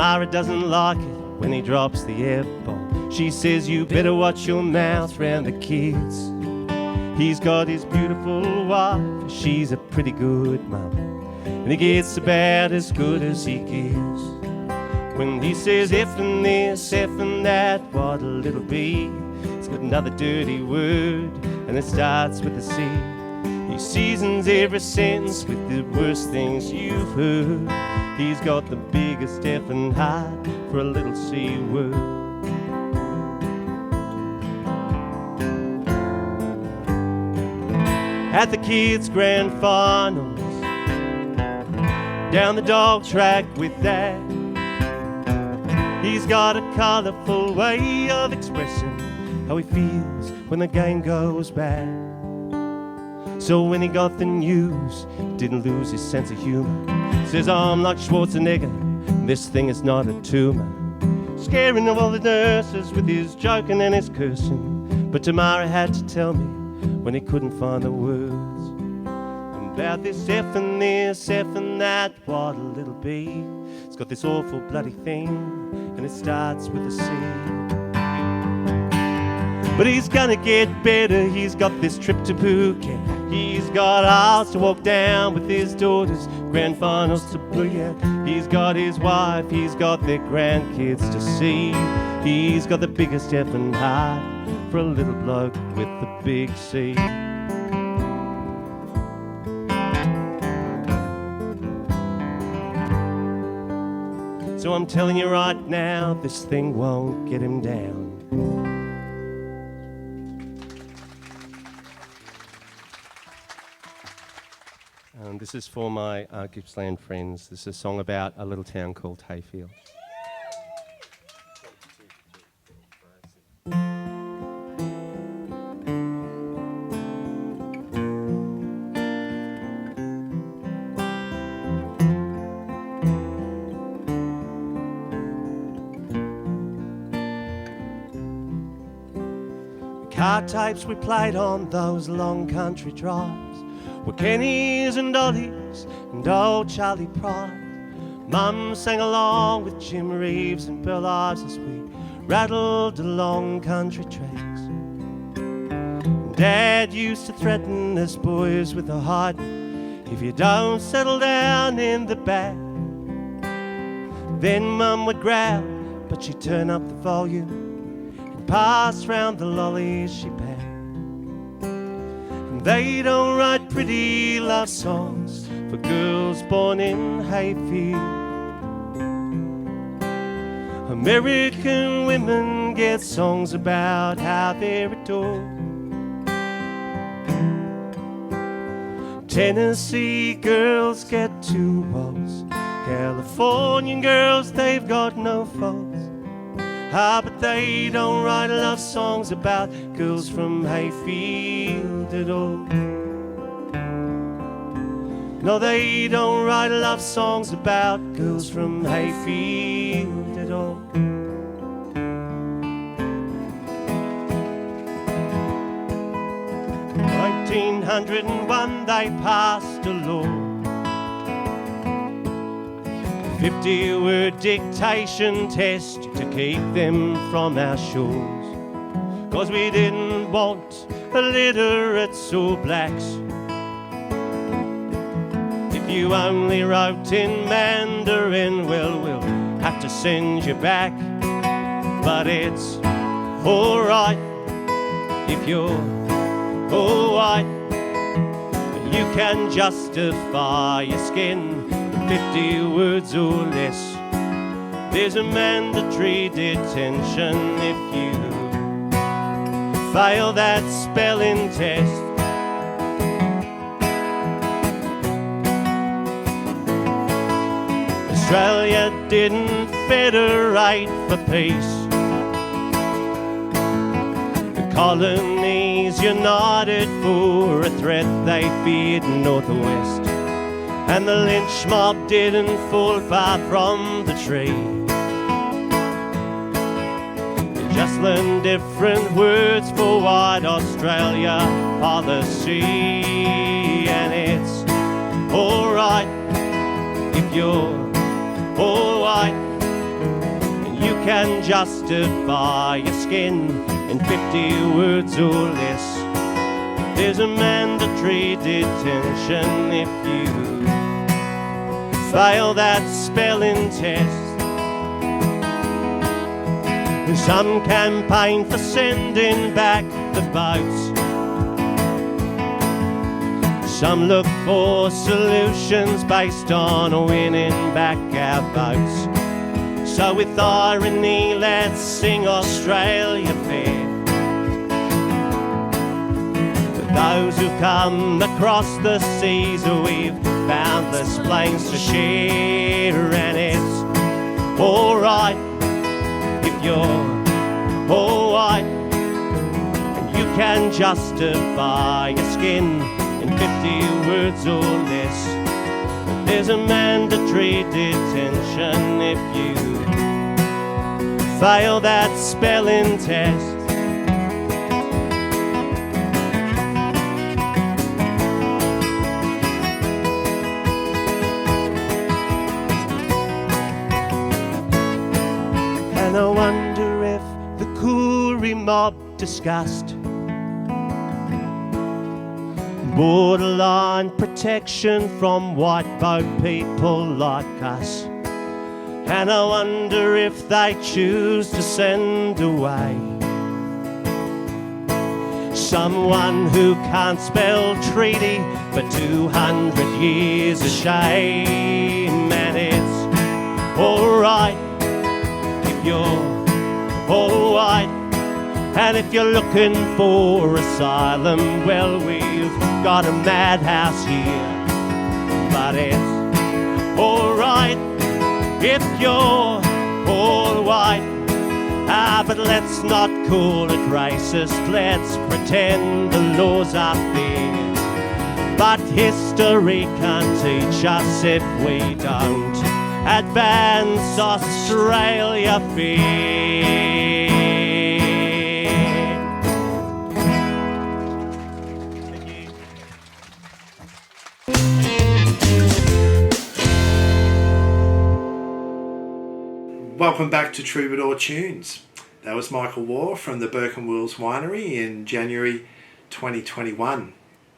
Tamara doesn't like it when he drops the F-bomb. She says you better watch your mouth round the kids. He's got his beautiful wife, she's a pretty good mum, and he gets about as good as he gives. When he says effing this, effing that, what'll it'll be? It's got another dirty word, and it starts with a C. He seasons every sentence with the worst things you've heard. He's got the biggest effing heart for a little C word. At the kids' grand finals, down the dog track with Dad, he's got a colourful way of expressing how he feels when the game goes bad. So when he got the news, he didn't lose his sense of humour. Says, I'm like Schwarzenegger, this thing is not a tumour. Scaring all the nurses with his joking and his cursing. But Tamara had to tell me when he couldn't find the words about this effing this, effing that, what'll it'll be? It's got this awful bloody thing, and it starts with a C. But he's gonna get better, he's got this trip to Phuket. He's got hours to walk down with his daughters, grand finals to play at. He's got his wife, he's got their grandkids to see. He's got the biggest effing heart for a little bloke with the big C. So I'm telling you right now, this thing won't get him down. This is for my Gippsland friends. This is a song about a little town called Hayfield. Car tapes we played on those long country drives were Kenny's and Dolly's and old Charlie Pride. Mum sang along with Jim Reeves and Bill Ives as we rattled along country tracks. And Dad used to threaten us boys with a hiding, if you don't settle down in the back. Then Mum would growl, but she'd turn up the volume and pass round the lollies she packed. They don't write pretty love songs for girls born in Hayfield. American women get songs about how they're adored. Tennessee girls get two walls. Californian girls, they've got no faults. But they don't write love songs about girls from Hayfield at all. No, they don't write love songs about girls from Hayfield at all. In 1901 they passed a law, 50-word dictation test to keep them from our shores. 'Cause we didn't want illiterates or blacks. If you only wrote in Mandarin, well, we'll have to send you back. But it's alright if you're all white. You can justify your skin 50 words or less. There's a mandatory detention if you fail that spelling test. Australia didn't federate for peace. The colonies united for a threat they feared north or west. And the lynch mob didn't fall far from the tree. They just learned different words for white Australia policy. And it's alright if you're all white. You can justify your skin in 50 words or less. There's a mandatory detention if you fail that spelling test. There's some campaign for sending back the votes. Some look for solutions based on winning back our votes. So with irony, let's sing Australia fair. For those who come across the seas, we've boundless planes to share. And it's alright if you're all white, and you can justify your skin in 50 words or less. But there's a mandatory detention if you fail that spelling test. And I wonder if the Koori mob discussed borderline protection from white boat people like us. And I wonder if they choose to send away someone who can't spell treaty for 200 years of shame. And it's alright if you're all white, and if you're looking for asylum, well, we've got a madhouse here. But it's alright if you're all white. But let's not call it racist, let's pretend the laws are fair. But history can't teach us if we don't advance Australia fair. Welcome back to Troubadour Tunes. That was Michael Waugh from the Bogle Winery in January 2021.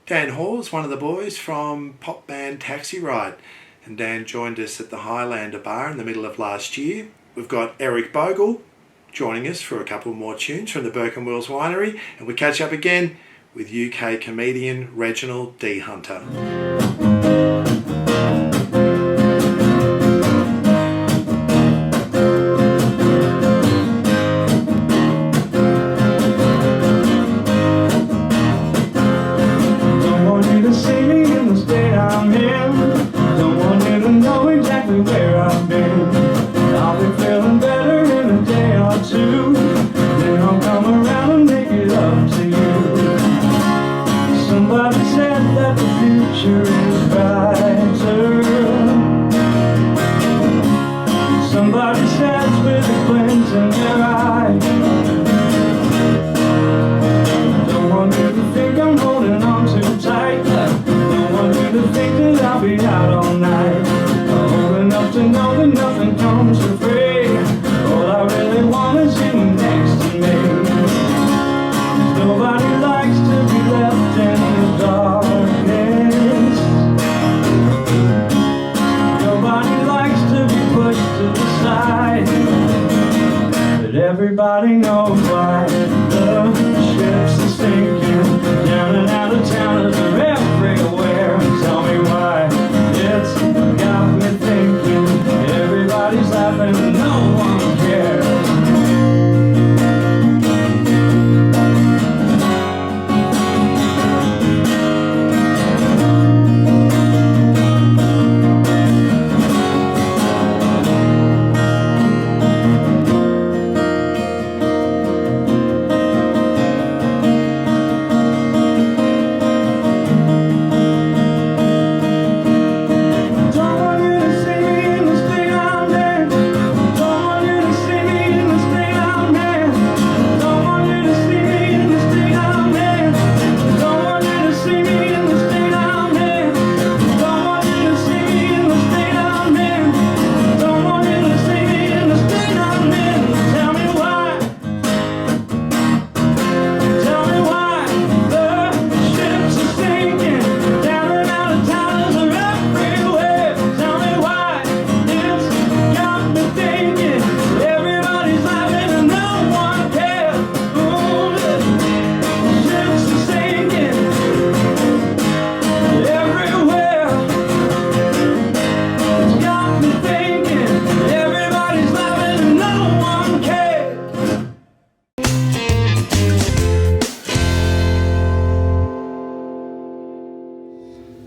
Dan Hall's one of the boys from pop band Taxi Ride, and Dan joined us at the Highlander Bar in the middle of last year. We've got Eric Bogle joining us for a couple more tunes from the Bogle Winery, and we catch up again with UK comedian Reginald D. Hunter.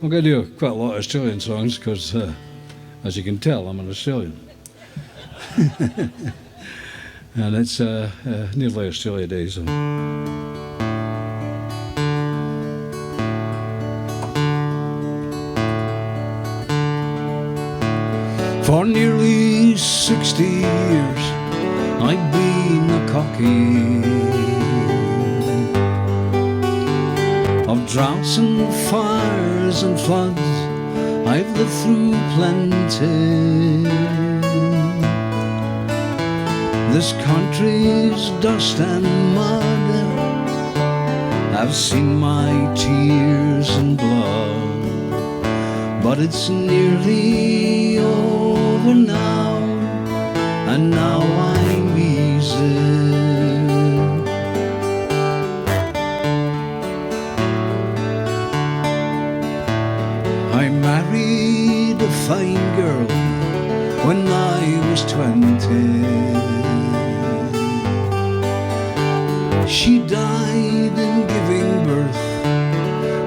I'm going to do quite a lot of Australian songs because, as you can tell, I'm an Australian. And it's nearly Australia Day, so. For nearly 60 years I've been a cocky of droughts and fires and floods. I've lived through plenty. This country's dust and mud, I've seen my tears and blood, but it's nearly over now, and now I'm easy. I married a fine girl when I was 20. She died in giving birth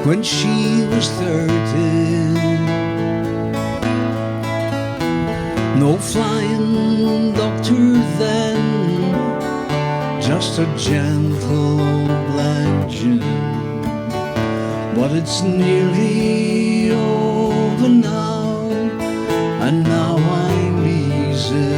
when she was 30. No flying doctor then, just a gentle obliging. But it's nearly over now, and now I'm easy.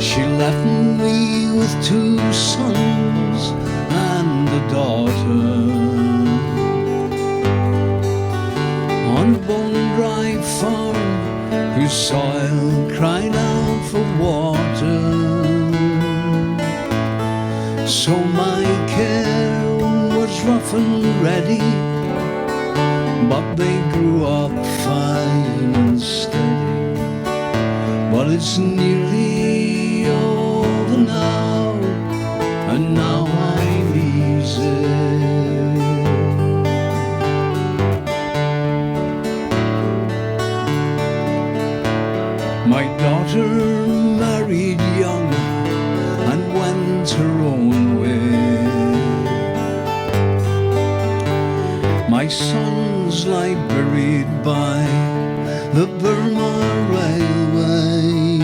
She left me with 2 sons and a daughter on a bone-dry farm whose soil cried out for water. So my care was rough and ready, but they grew up fine and steady. But it's nearly over now, and now I'm easy. My daughter married young and went her own way. My sons lie buried by the Burma Railway.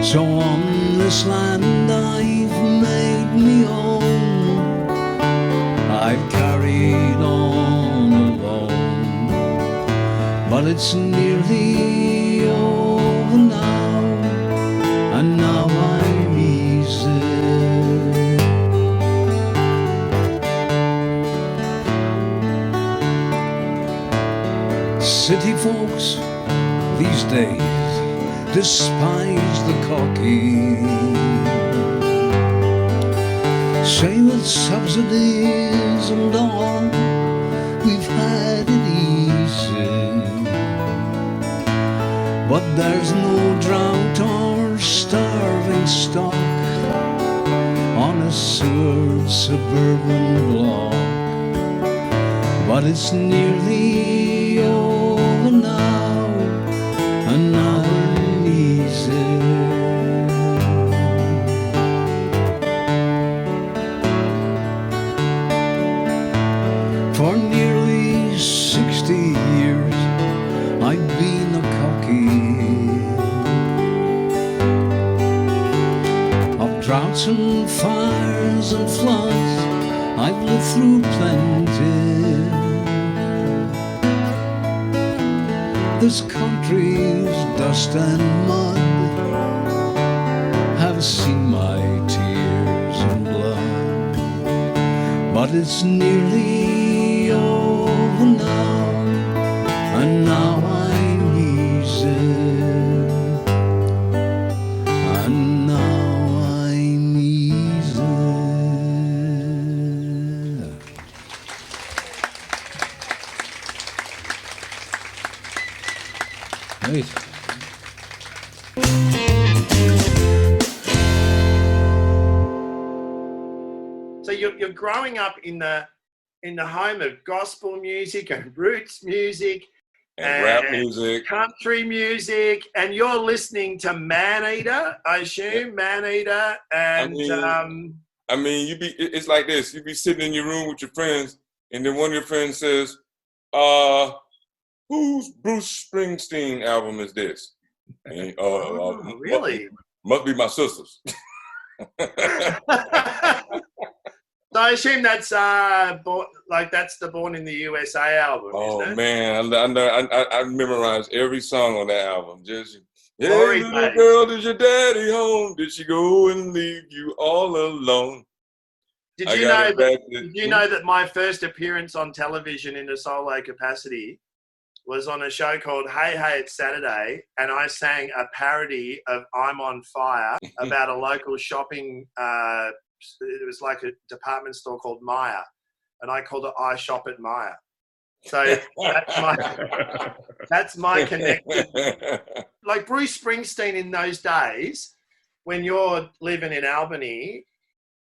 So on this land I've made me own. I've carried on alone, but it's nearly over now, and now I'm easy. City folks these days despise the cocky, say with subsidies and all we've had it easy. But there's no drought or starving stock on a sewer suburban block. But it's nearly over now, and now I'm easy. For nearly 60 years I've been a cocky of droughts and fires and floods. I've lived through plenty. This country's dust and mud have seen my tears and blood, but it's nearly over now, and now I'm easy, and now I'm easy. Right. So you're growing up in the home of gospel music and roots music, and rap music, country music, and you're listening to Maneater, I assume, Maneater, and I mean, it's like this. You be sitting in your room with your friends, and then one of your friends says, whose Bruce Springsteen album is this? And, really? Must be my sister's. So I assume that's that's the Born in the USA album. Oh isn't it? man, I memorized every song on that album. Just hey, Glory little days. girl, is your daddy home? Did she go and leave you all alone? Did you know that my first appearance on television in a solo capacity was on a show called Hey Hey It's Saturday, and I sang a parody of I'm on Fire about a local shopping. It was like a department store called Maya, and I called it I Shop at Maya. So that's my connection. Like Bruce Springsteen in those days, when you're living in Albany,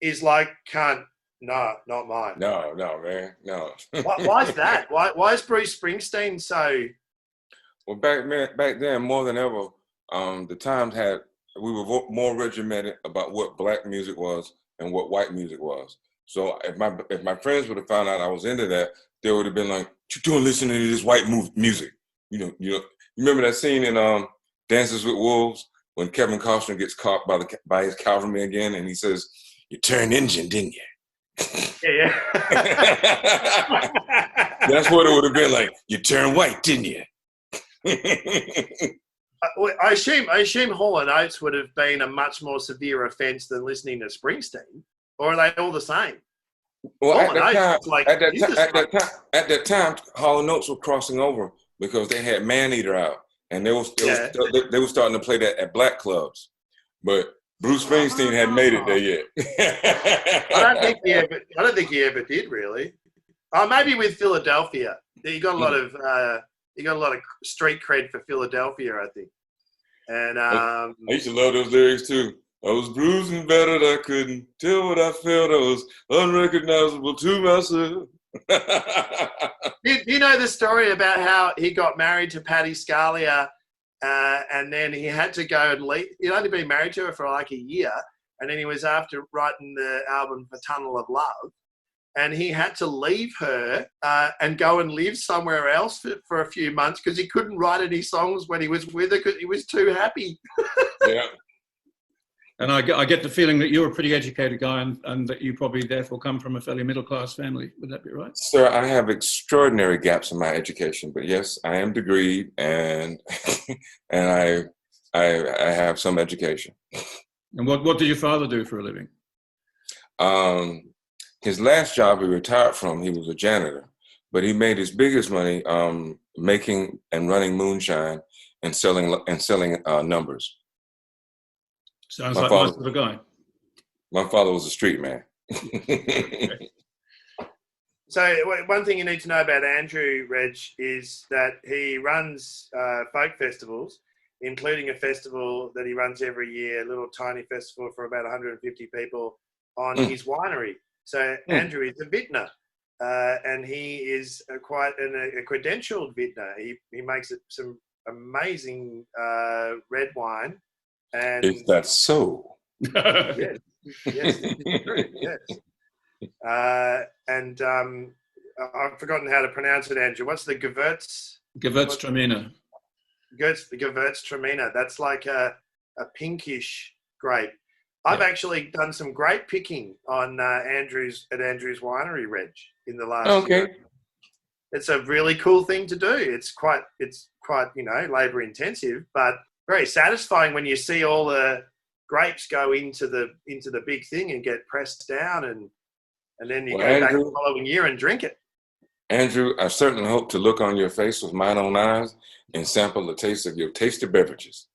is like, no, not mine. No, man, no. Why is that? Why is Bruce Springsteen so? Well, back then, more than ever, the Times we were more regimented about what black music was and what white music was. So if my friends would have found out I was into that, they would have been like, "What you doing listening to this white music?" You remember that scene in Dances with Wolves when Kevin Costner gets caught by his cavalryman again, and he says, "You turned Indian, didn't you?" Yeah. That's what it would have been like. You turned white, didn't you? I assume Hall & Oates would have been a much more severe offence than listening to Springsteen, or are they all the same? Well, at that time, Hall & Oates were crossing over because they had Maneater out, and they were starting to play that at black clubs, but Bruce Springsteen hadn't made it there yet. I don't think he ever did really. Maybe with Philadelphia, he got a lot of street cred for Philadelphia, I think. And I used to love those lyrics too. I was bruising battered, I couldn't tell what I felt. I was unrecognizable to myself. You know the story about how he got married to Patti Scalia, and then he had to go and leave. He'd only been married to her for like a year, and then he was after writing the album for Tunnel of Love, and he had to leave her and go and live somewhere else for a few months because he couldn't write any songs when he was with her because he was too happy. Yeah. And I get the feeling that you're a pretty educated guy and that you probably therefore come from a fairly middle-class family. Would that be right? Sir, I have extraordinary gaps in my education, but yes, I am degreed and and I have some education. And what did your father do for a living? His last job he retired from, he was a janitor, but he made his biggest money making and running moonshine and selling numbers. Sounds like my sort of guy. My father was a street man. So one thing you need to know about Andrew, Reg, is that he runs folk festivals, including a festival that he runs every year, a little tiny festival for about 150 people on his winery. So Andrew is a vintner, and he is quite a credentialed vintner. He makes some amazing red wine. And is that so? Yes, it's true, yes. And I've forgotten how to pronounce it, Andrew. What's the Gewürztraminer? Gewürztraminer. That's like a pinkish grape. I've actually done some grape picking on Andrew's winery, Reg, in the last year. It's a really cool thing to do. It's quite labor intensive, but very satisfying when you see all the grapes go into the big thing and get pressed down, and then you go back the following year and drink it. Andrew, I certainly hope to look on your face with mine own eyes and sample the taste of your tasty beverages.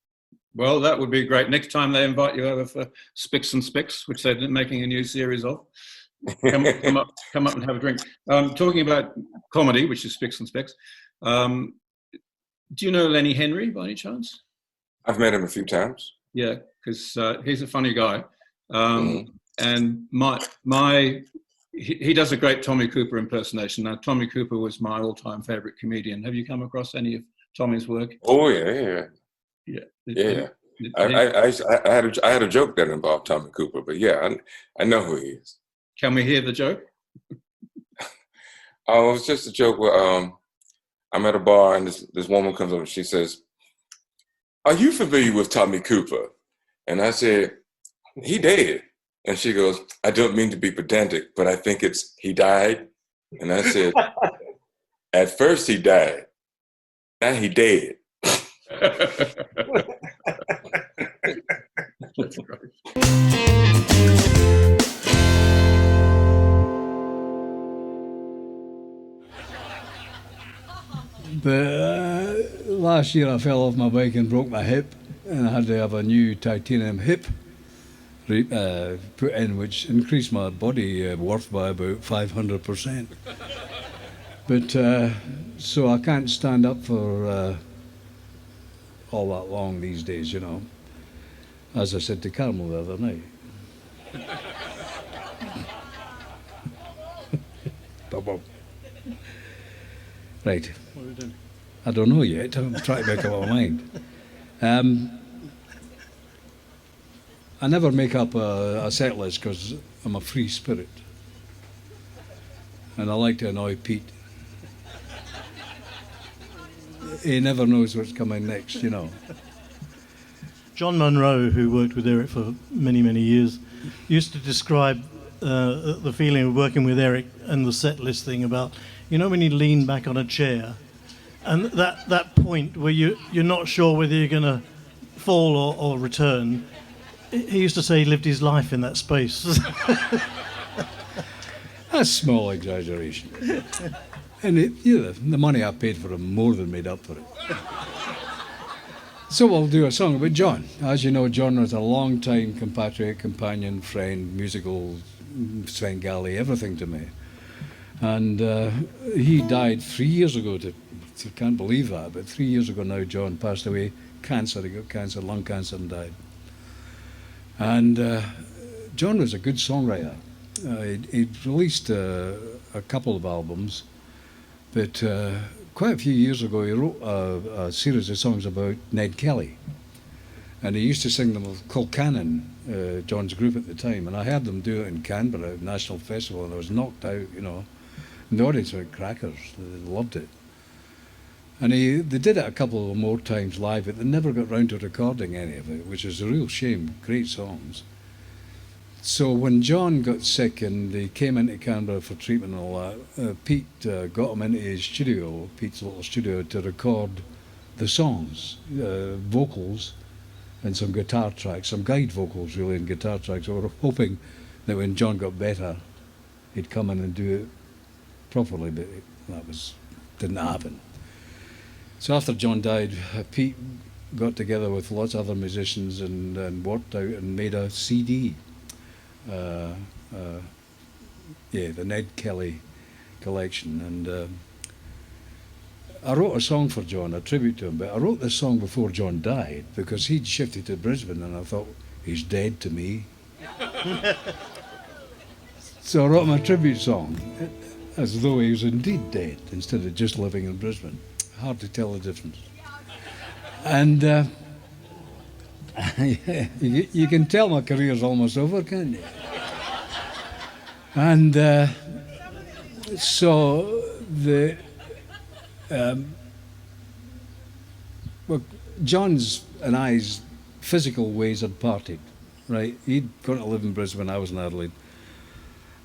Well, that would be great. Next time they invite you over for Spicks and Spicks, which they're making a new series of, come up and have a drink. Talking about comedy, which is Spicks and Spicks, do you know Lenny Henry by any chance? I've met him a few times. Yeah, because he's a funny guy. And my he does a great Tommy Cooper impersonation. Now, Tommy Cooper was my all-time favorite comedian. Have you come across any of Tommy's work? Oh yeah. Yeah. I had a joke that involved Tommy Cooper, but yeah, I know who he is. Can we hear the joke? Oh, it was just a joke where I'm at a bar and this woman comes up and she says, "Are you familiar with Tommy Cooper?" And I said, "He dead." And she goes, "I don't mean to be pedantic, but I think it's he died." And I said, "At first he died, now he dead." That's great. But last year I fell off my bike and broke my hip, and I had to have a new titanium hip put in, which increased my body worth by about 500%. But so I can't stand up for all that long these days, you know. As I said to Carmel the other night. Right. What are we doing? I don't know yet. I'm trying to make up my mind. I never make up a set list because I'm a free spirit. And I like to annoy Pete. He never knows what's coming next, you know. John Munro, who worked with Eric for many, many years, used to describe the feeling of working with Eric and the set list thing about, you know, when you lean back on a chair and that point where you're not sure whether you're going to fall or return. He used to say he lived his life in that space. A small exaggeration. And the money I paid for him more than made up for it. So we'll do a song about John. As you know, John was a long-time compatriot, companion, friend, musical, Svengali, everything to me. And he died 3 years ago. I can't believe that, but 3 years ago now, John passed away. Cancer, he got cancer, lung cancer, and died. And John was a good songwriter. He'd released a couple of albums, but quite a few years ago he wrote a series of songs about Ned Kelly. And he used to sing them with Colcannon, John's group at the time. And I heard them do it in Canberra at National Festival, and I was knocked out, you know. And the audience were crackers, they loved it. And they did it a couple of more times live, but they never got round to recording any of it, which is a real shame. Great songs. So when John got sick and he came into Canberra for treatment and all that, Pete got him into his studio, Pete's little studio, to record the songs, vocals and some guitar tracks, some guide vocals really and guitar tracks. So we were hoping that when John got better, he'd come in and do it properly, but that didn't happen. So after John died, Pete got together with lots of other musicians and worked out and made a CD. The Ned Kelly collection. And I wrote a song for John, a tribute to him, but I wrote this song before John died because he'd shifted to Brisbane and I thought, he's dead to me. So I wrote him a tribute song as though he was indeed dead instead of just living in Brisbane. Hard to tell the difference. And you can tell my career's almost over, can't you? And so John's and I's physical ways had parted, right? He'd gone to live in Brisbane, I was in Adelaide.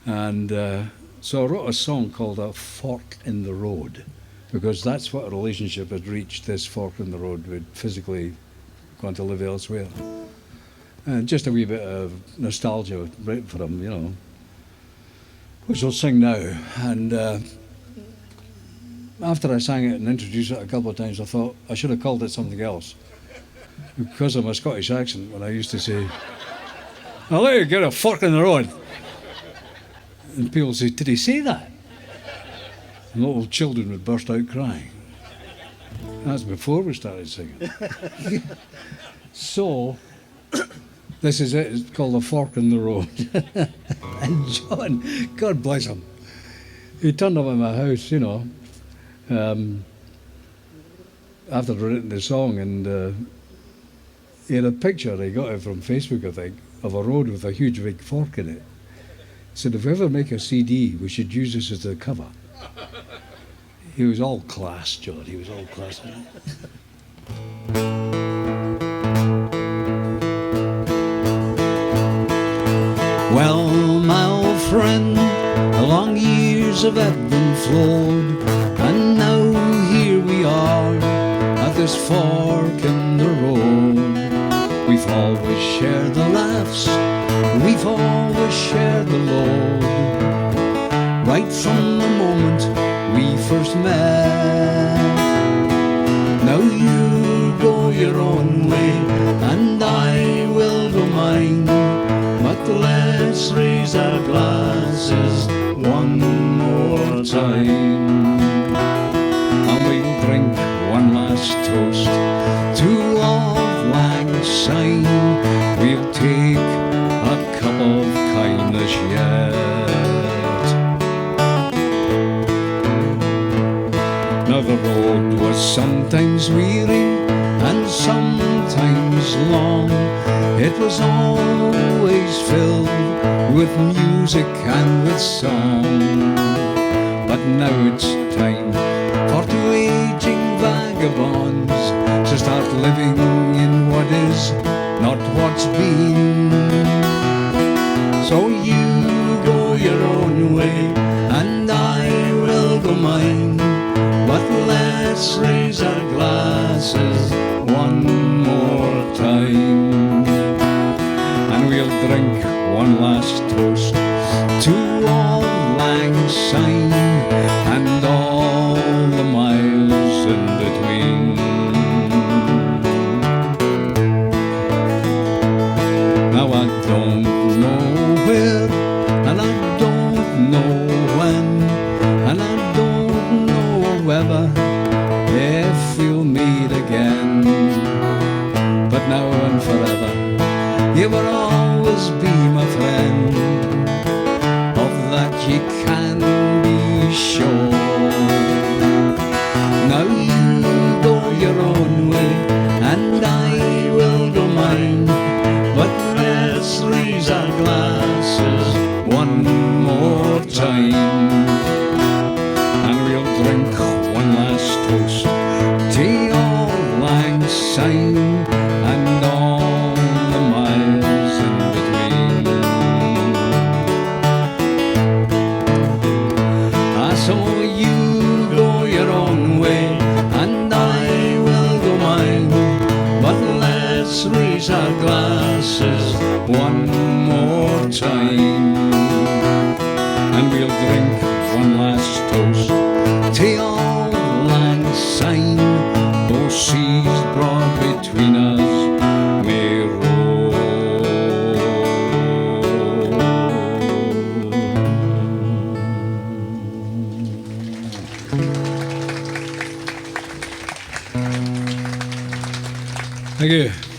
And so I wrote a song called A Fork in the Road, because that's what a relationship had reached, this fork in the road. We'd physically gone to live elsewhere. And just a wee bit of nostalgia right for him, you know, which I'll sing now. And after I sang it and introduced it a couple of times, I thought I should have called it something else. Because of my Scottish accent, when I used to say, I'll let you get a fork in the road. And people say, did he say that? And little children would burst out crying. That's before we started singing. So, This is it. It's called A Fork in the Road. And John, God bless him, he turned up at my house, you know, after I'd written the song, and he had a picture, he got it from Facebook, I think, of a road with a huge big fork in it. He said, if we ever make a CD, we should use this as the cover. He was all class, John, he was all class. Well, my old friend, the long years have ebbed and flowed, and now here we are at this fork in the road. We've always shared the laughs, we've always shared the load, right from the moment we first met. Now you go your own way, and I will go mine, but let's raise our glasses one more time. And we'll drink one last toast to Auld Lang Syne. We'll take a cup of kindness yet. Now the road was sometimes weary and sometimes long. It was always filled with music and with song. But now it's time for two aging vagabonds to start living in what is, not what's been. So you go your own way and I will go mine, but let's raise our glasses one more time. And we'll drink one last toast to Auld Lang Syne and all the miles in between. Now I don't know where, and I don't know when, and I don't know whether if we'll meet again. But now and forever, you will always be my friend. Of that you can be sure. Now you go your own way and I will go mine, but let's raise our glasses one more time. And we'll drink one last toast to Auld Lang Syne and all the miles in between. So you go your own way and I will go mine, but let's raise our glasses one more time. And we'll drink one last toast to Auld Lang Syne. Those seas broad between us may roll. Thank you.